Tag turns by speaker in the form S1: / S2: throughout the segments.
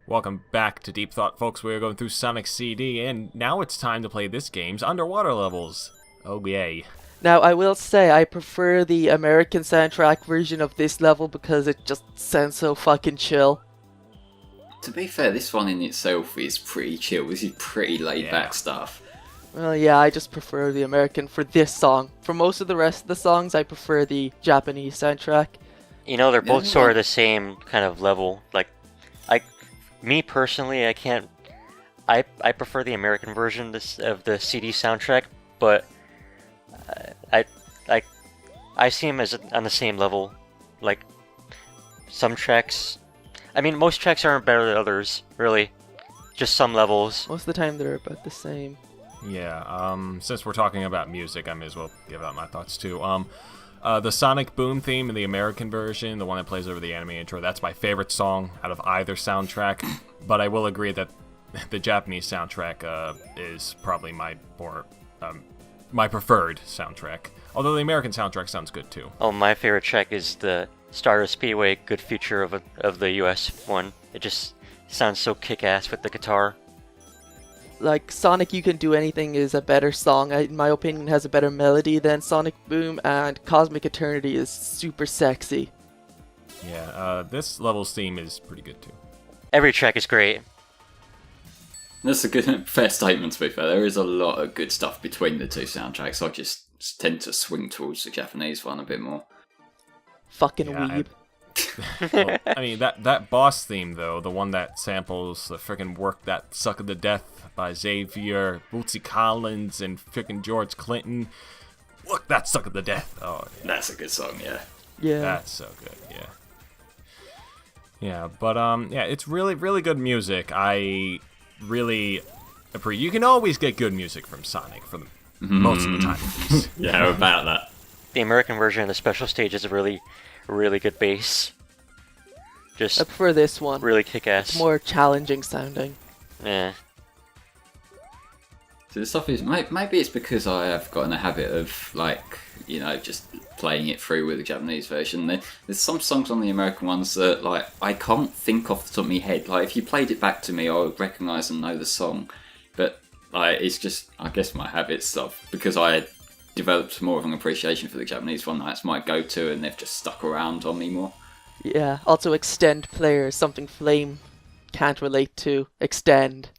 S1: Welcome back to Deep Thought, folks. We're going through Sonic CD, and now it's time to play this game's underwater levels. Oh, yay.
S2: Now, I will say I prefer the American soundtrack version of this level because it just sounds so fucking chill.
S3: To be fair, this one in itself is pretty chill. This is pretty laid-back stuff.
S2: Well, yeah, I just prefer the American for this song. For most of the rest of the songs, I prefer the Japanese soundtrack.
S4: You know, they're both sort of the same kind of level. Like, me personally, I can't. I prefer the American version of the CD soundtrack, but I see them as on the same level. Like, some tracks. I mean, most tracks aren't better than others, really. Just some levels.
S2: Most of the time, they're about the same.
S1: Yeah. Since we're talking about music, I may as well give out my thoughts too. The Sonic Boom theme in the American version, the one that plays over the anime intro, that's my favorite song out of either soundtrack. But I will agree that the Japanese soundtrack is probably my preferred soundtrack. Although the American soundtrack sounds good too.
S4: Oh, my favorite track is the Stardust Speedway good feature of the US one. It just sounds so kick-ass with the guitar.
S2: Like, Sonic You Can Do Anything is a better song. In my opinion, has a better melody than Sonic Boom, and Cosmic Eternity is super sexy.
S1: Yeah, this level's theme is pretty good too.
S4: Every track is great.
S3: That's a good, fair statement, to be fair. There is a lot of good stuff between the two soundtracks. I just tend to swing towards the Japanese one a bit more.
S2: Fucking weeb.
S1: Well, I mean, that boss theme, though, the one that samples the frickin' Work That Suck of the Death by Xavier, Bootsy Collins, and frickin' George Clinton. Work That Suck of the Death. Oh, yeah.
S3: That's a good song, yeah.
S2: Yeah.
S1: That's so good, yeah. Yeah, but, yeah, it's really, really good music. I really appreciate. You can always get good music from Sonic, for the most of the time.
S3: Yeah, about that.
S4: The American version of the special stage is a really good bass. Just
S2: I prefer this one.
S4: really kick-ass.
S2: It's more challenging sounding.
S4: Yeah.
S3: So the stuff is, maybe it's because I have gotten a habit of, like, you know, just playing it through with the Japanese version. There's some songs on the American ones that, like, I can't think off the top of my head. Like, if you played it back to me, I would recognise and know the song. But, like, it's just, I guess, my habit stuff. Because I developed more of an appreciation for the Japanese one. That's my go-to, and they've just stuck around on me more.
S2: Yeah, also Extend players, something Flame can't relate to. Extend.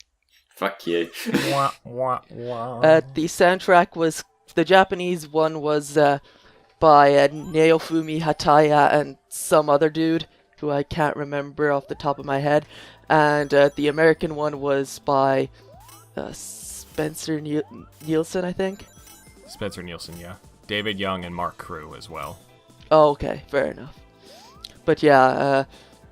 S3: Fuck you.
S1: Wah, wah, wah.
S2: The soundtrack was, the Japanese one was by Naofumi Hataya and some other dude who I can't remember off the top of my head. And the American one was by Spencer Nielsen, I think.
S1: Spencer Nielsen, yeah. David Young and Mark Crew as well.
S2: Oh, okay, fair enough. But yeah,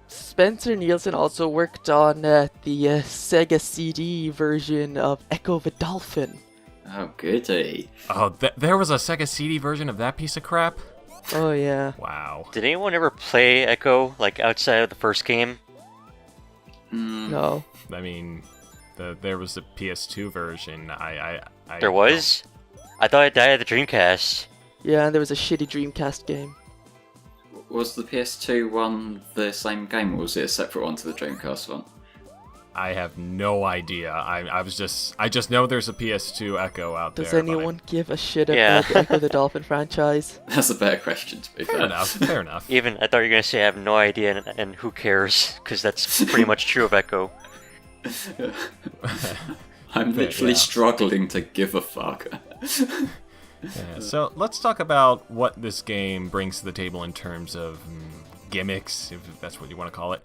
S2: Spencer Nielsen also worked on the Sega CD version of Echo the Dolphin.
S3: Oh, goody.
S1: Oh, there was a Sega CD version of that piece of crap?
S2: Oh, yeah.
S1: Wow.
S4: Did anyone ever play Echo, like, outside of the first game?
S2: No.
S1: I mean, there was a PS2 version.
S4: There was? I thought it died at the Dreamcast.
S2: Yeah, and there was a shitty Dreamcast game.
S3: Was the PS2 one the same game, or was it a separate one to the Dreamcast one?
S1: I have no idea. I just know there's a PS2 Echo out
S2: Does
S1: there.
S2: anyone give a shit about
S4: Yeah.
S2: the Echo the Dolphin franchise?
S3: That's a better question, to be
S1: Fair
S3: fair.
S1: enough. Fair enough.
S4: Even, I thought you were going to say I have no idea, and who cares? Because that's pretty much true of Echo.
S3: I'm literally
S1: yeah.
S3: struggling to give a fuck.
S1: Yeah, so let's talk about what this game brings to the table in terms of gimmicks, if that's what you want to call it.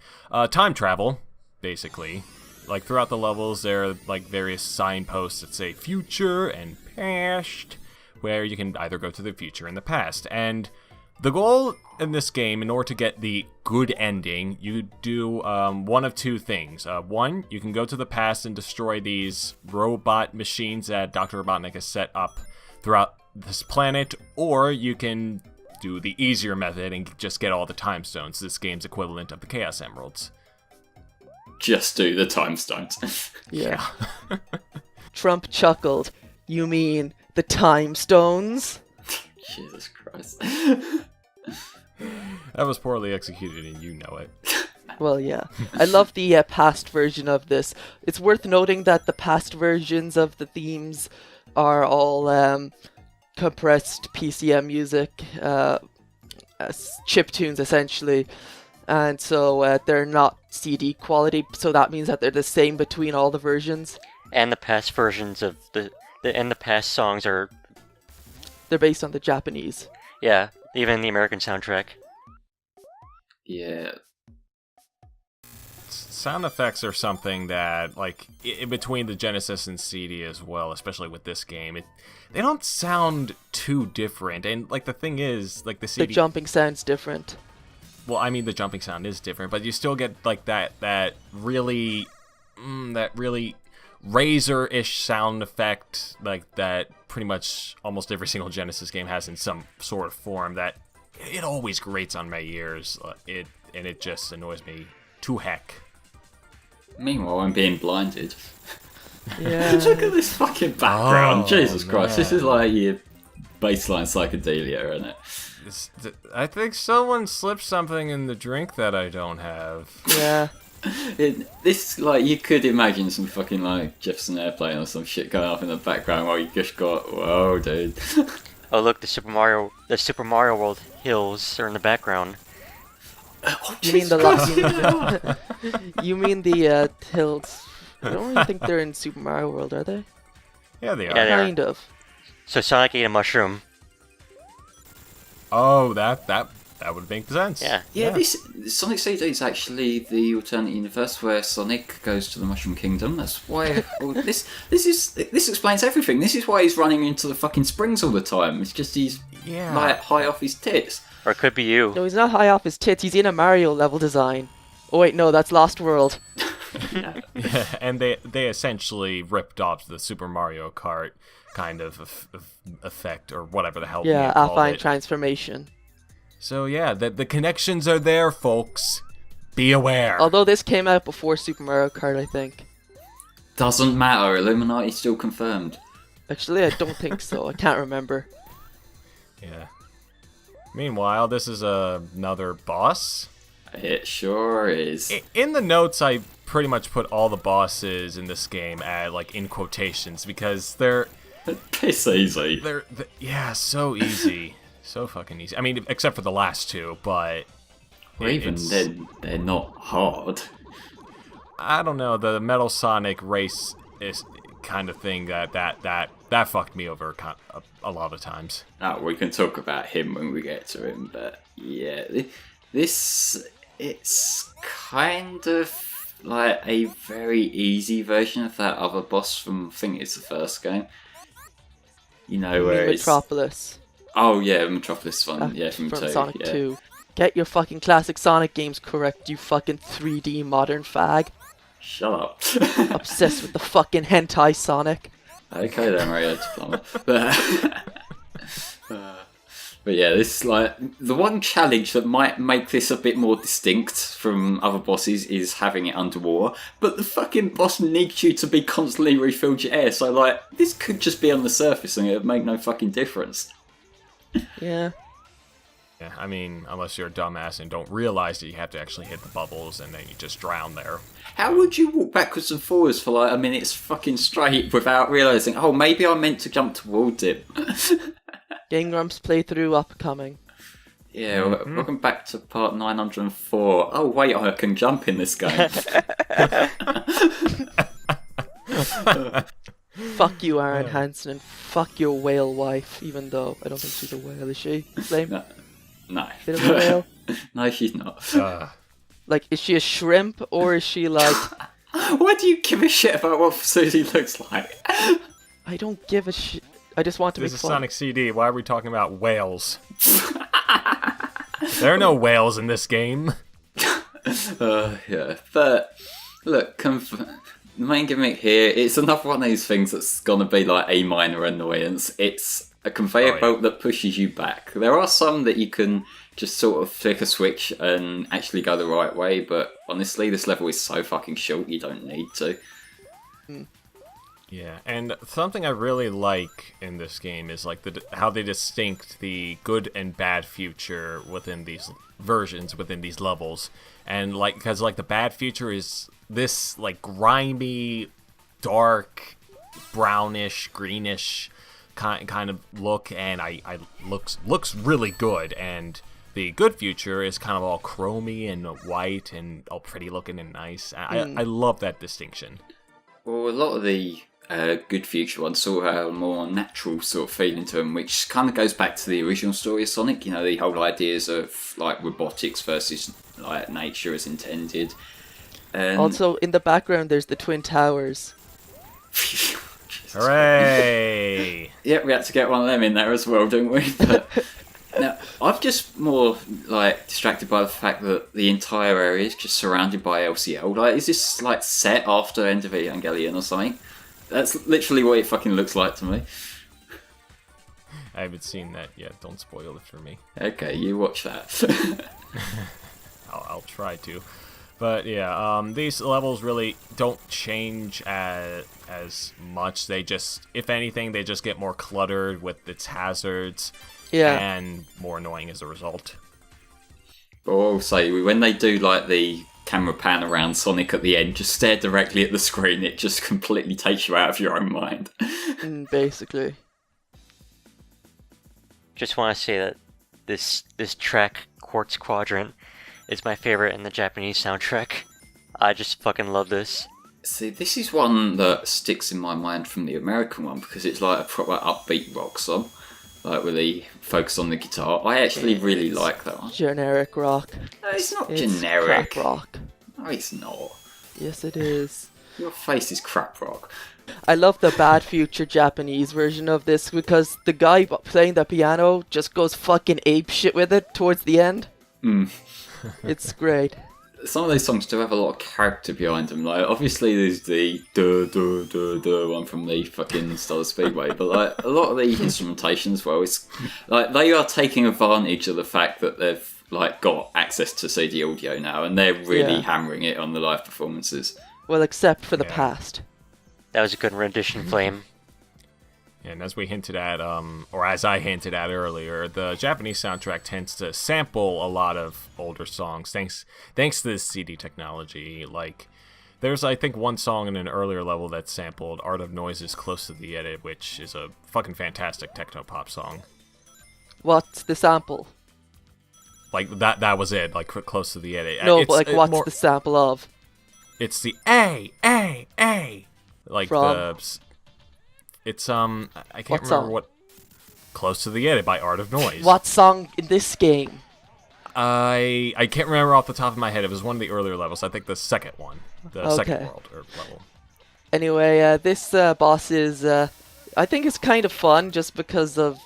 S1: Time travel, basically. Like, throughout the levels, there are, like, various signposts that say future and past, where you can either go to the future and the past. And the goal in this game, in order to get the good ending, you do one of two things. One, you can go to the past and destroy these robot machines that Dr. Robotnik has set up throughout this planet, or you can do the easier method and just get all the time stones, this game's equivalent of the Chaos Emeralds.
S3: Just do the time stones.
S2: Yeah. Trump chuckled. You mean the time stones?
S3: Jesus Christ.
S1: That was poorly executed and you know it.
S2: Well, yeah. I love the past version of this. It's worth noting that the past versions of the themes are all compressed PCM music, chip tunes essentially, and so they're not CD quality. So that means that they're the same between all the versions.
S4: And the past versions of the past songs are,
S2: they're based on the Japanese.
S4: yeah, even the American soundtrack.
S3: Yeah.
S1: Sound effects are something that, like, in between the Genesis and CD as well, especially with this game, they don't sound too different. And, like, the thing is, like, the CD...
S2: The jumping sound's different.
S1: Well, I mean, the jumping sound is different, but you still get, like, that really Razor-ish sound effect, like, that pretty much almost every single Genesis game has in some sort of form, that it always grates on my ears. And it just annoys me to heck.
S3: Meanwhile, I'm being blinded.
S2: Yeah.
S3: Look at this fucking background.
S1: Oh,
S3: Jesus Christ, this is
S1: man.
S3: like your baseline psychedelia, isn't it?
S1: I think someone slipped something in the drink that I don't have.
S2: Yeah.
S3: This, like, you could imagine some fucking, like, Jefferson Airplane or some shit going off in the background while you just got, whoa, dude.
S4: Oh look, the Super Mario World hills are in the background.
S3: Oh,
S2: You mean
S3: Jesus
S2: the
S3: Christ.
S2: You mean the hills? I don't really think they're in Super Mario World, are they?
S1: Yeah, they are.
S4: Yeah, they are.
S2: Kind of.
S4: So Sonic ate a mushroom.
S1: Oh, that would make sense.
S4: Yeah.
S3: Yeah, this Sonic CD is actually the alternate universe where Sonic goes to the Mushroom Kingdom. That's why. Well, this explains everything. This is why he's running into the fucking springs all the time. It's just he's
S1: Yeah.
S3: like high off his tits.
S4: Or it could be you.
S2: No, he's not high off his tits. He's in a Mario level design. Oh wait, no, that's Lost World.
S1: Yeah, and they essentially ripped off the Super Mario Kart kind of effect or whatever the hell.
S2: Yeah,
S1: you called
S2: affine
S1: it.
S2: transformation.
S1: So yeah, the connections are there, folks. Be aware.
S2: Although this came out before Super Mario Kart, I think.
S3: Doesn't matter. Illuminati still confirmed.
S2: Actually, I don't think so. I can't remember.
S1: Yeah. Meanwhile, this is another boss.
S3: It sure is.
S1: In the notes, I pretty much put all the bosses in this game like in quotations because they're
S3: Piss easy.
S1: yeah, so easy, so fucking easy. I mean, except for the last two, but
S3: Or even then, they're not hard.
S1: I don't know. The Metal Sonic race is kind of thing that fucked me over a lot of times.
S3: We can talk about him when we get to him, but yeah, it's kind of like a very easy version of that other boss from, I think it's the first game. You know, where it's...
S2: Metropolis.
S3: Oh yeah, Metropolis one, yeah, from 2.
S2: Sonic
S3: yeah.
S2: 2. Get your fucking classic Sonic games correct, you fucking 3D modern fag.
S3: Shut up.
S2: Obsessed with the fucking hentai Sonic.
S3: Okay then, Mario Diploma. But yeah, this, like, the one challenge that might make this a bit more distinct from other bosses is having it underwater. But the fucking boss needs you to be constantly refilled your air, so like, this could just be on the surface and it would make no fucking difference.
S2: Yeah.
S1: Yeah, I mean, unless you're a dumbass and don't realize that you have to actually hit the bubbles and then you just drown there.
S3: How would you walk backwards and forwards for like a minute fucking straight without realising, oh, maybe I meant to jump towards it?
S2: Game Grumps playthrough upcoming.
S3: Yeah, welcome back to part 904. Oh, wait, I can jump in this game.
S2: Fuck you, Aaron Hansen, and fuck your whale wife, even though I don't think she's a whale, is she? Flame?
S3: No.
S2: Bit of a whale?
S3: No, she's not.
S2: Like, is she a shrimp, or is she like...
S3: Why do you give a shit about what Susie looks like?
S2: I don't give a shit. I just want to
S1: This
S2: make
S1: is
S2: fun.
S1: Sonic CD. Why are we talking about whales? There are no whales in this game.
S3: Yeah, but look, the main gimmick here, it's another one of these things that's gonna be like a minor annoyance. It's a conveyor belt that pushes you back. There are some that you can just sort of flick a switch and actually go the right way, but honestly, this level is so fucking short, you don't need to.
S1: Yeah, and something I really like in this game is like how they distinct the good and bad future within these versions, within these levels. And like, because like the bad future is this like grimy, dark, brownish, greenish kind of look, and I looks really good. And the good future is kind of all chromy and white and all pretty looking and nice. I love that distinction.
S3: Well, a lot of the good future ones sort of have a more natural sort of feeling to them, which kind of goes back to the original story of Sonic. You know, the whole ideas of like robotics versus like nature as intended. And
S2: Also, in the background, there's the Twin Towers.
S1: Hooray!
S3: Yeah, we had to get one of them in there as well, didn't we? But now, I'm just more like distracted by the fact that the entire area is just surrounded by LCL. Like, is this like set after End of Evangelion or something? That's literally what it fucking looks like to me.
S1: I haven't seen that yet. Don't spoil it for me.
S3: Okay, you watch that.
S1: I'll try to. But yeah, these levels really don't change as much. They just, if anything, they just get more cluttered with its hazards.
S2: Yeah.
S1: And more annoying as a result.
S3: But also, when they do like the camera pan around Sonic at the end, just stare directly at the screen, it just completely takes you out of your own mind.
S2: Basically.
S4: Just want to say that this track, Quartz Quadrant, is my favorite in the Japanese soundtrack. I just fucking love this.
S3: See, this is one that sticks in my mind from the American one because it's like a proper upbeat rock song, like really focused on the guitar. I actually really like that one.
S2: Generic rock.
S3: No, it's not
S2: It's
S3: generic.
S2: crap rock.
S3: No, it's not.
S2: Yes, it is.
S3: Your face is crap rock.
S2: I love the bad future Japanese version of this because the guy playing the piano just goes fucking ape shit with it towards the end. It's great.
S3: Some of those songs do have a lot of character behind them. Like, obviously, there's the duh duh duh duh one from the fucking Star Speedway, but like a lot of the instrumentation as well, it's like they are taking advantage of the fact that they've like got access to CD audio now, and they're really hammering it on the live performances.
S2: Well, except for the past.
S4: That was a good rendition, Flame.
S1: And as we hinted at, or as I hinted at earlier, the Japanese soundtrack tends to sample a lot of older songs, thanks to this CD technology. Like, there's, I think, one song in an earlier level that sampled Art of Noise's Close to the Edit, which is a fucking fantastic techno-pop song.
S2: What's the sample?
S1: Like, that was it, like, Close to the Edit.
S2: No, but like, what's the sample of?
S1: It's the A. Like,
S2: From?
S1: It's, I can't remember what... Close to the Edit by Art of Noise.
S2: What song in this game?
S1: I can't remember off the top of my head. It was one of the earlier levels. I think the second one. The second world or level.
S2: Anyway, this boss is... I think it's kind of fun just because of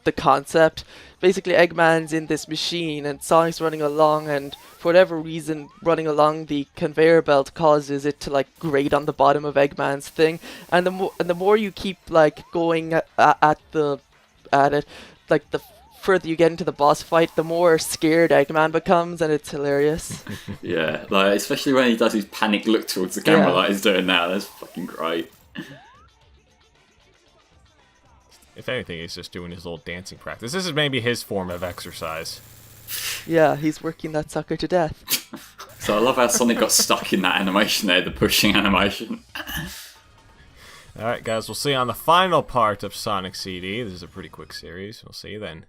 S2: the concept. Basically, Eggman's in this machine and Sonic's running along, and for whatever reason, running along the conveyor belt causes it to like grate on the bottom of Eggman's thing. And the more you keep like going at it, like the further you get into the boss fight, the more scared Eggman becomes, and it's hilarious.
S3: Yeah, like especially when he does his panic look towards the camera like he's doing now. That's fucking great.
S1: If anything, he's just doing his little dancing practice. This is maybe his form of exercise.
S2: Yeah, he's working that sucker to death.
S3: So I love how Sonic got stuck in that animation there, the pushing animation.
S1: Alright guys, we'll see you on the final part of Sonic CD. This is a pretty quick series. We'll see you then.